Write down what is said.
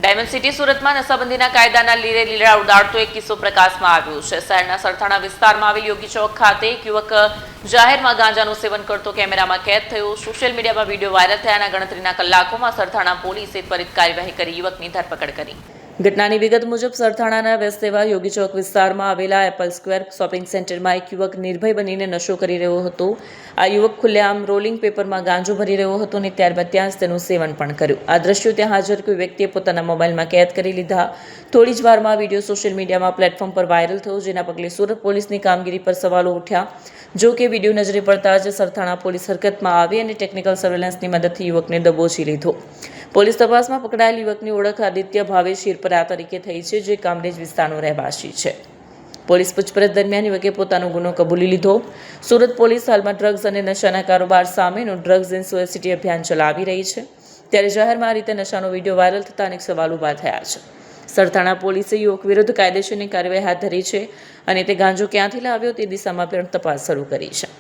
Diamond city સુરતમાં નશાબંધીના કાયદાના લીરે લીરા ઉડાડતો એક કિસ્સો પ્રકાશમાં આવ્યો છે। શહેરના સરથાણા વિસ્તારમાં આવેલ યોગી ચોક ખાતે એક યુવક જાહેરમાં ગાંજાનું સેવન કરતો કેમેરામાં કેદ થયો। સોશિયલ મીડિયામાં વિડીયો વાયરલ થયાના ગણતરીના કલાકોમાં સરથાણા પોલીસે ત્વરિત કાર્યવાહી કરી યુવકની ધરપકડ કરી। ઘટનાની વિગત મુજબ સરથાણાના વ્યસ્ત એવા યોગી ચોક વિસ્તારમાં આવેલા એપલ સ્ક્વેર શોપિંગ સેન્ટરમાં એક યુવક નિર્ભય બનીને નશો કરી રહ્યો હતો। આ યુવક ખુલ્લેઆમ રોલિંગ પેપરમાં ગાંજો ભરી રહ્યો હતો અને ત્યારબાદ ત્યાં જ તેનું સેવન પણ કર્યું। આ દ્રશ્યો ત્યાં હાજર કોઈ વ્યક્તિએ પોતાના મોબાઈલમાં કેદ કરી લીધા। થોડી જ વારમાં વિડીયો સોશિયલ મીડિયામાં પ્લેટફોર્મ પર વાયરલ થયો, જેના પગલે સુરત પોલીસની કામગીરી પર સવાલો ઉઠ્યા। જો કે વિડીયો નજરે પડતા જ સરથાણા પોલીસ હરકતમાં આવી અને ટેકનિકલ સર્વેલન્સની મદદથી યુવકને દબોચી લીધો। પોલીસ તપાસમાં પકડાયેલ યુવકની ઓળખ આદિત્ય ભાવેશ હિરપરા તરીકે થઈ છે, જે કામરેજ વિસ્તારનો રહેવાસી છે। પોલીસ પૂછપરછ દરમિયાન યુવકે પોતાનો ગુનો કબૂલી લીધો। સુરત પોલીસ હાલમાં ડ્રગ્સ અને નશાના કારોબાર સામેનું ડ્રગ્સ ઇન સિટી અભિયાન ચલાવી રહી છે। ત્યારે જાહેરમાં આ રીતે નશાનો વિડીયો વાયરલ થતા અનેક સવાલ ઊભા થયા છે। સરથાણા પોલીસે યુવક વિરુદ્ધ કાયદેસરની કાર્યવાહી હાથ ધરી છે અને તે ગાંજો ક્યાંથી લાવ્યો તે દિશામાં પણ તપાસ શરૂ કરી છે।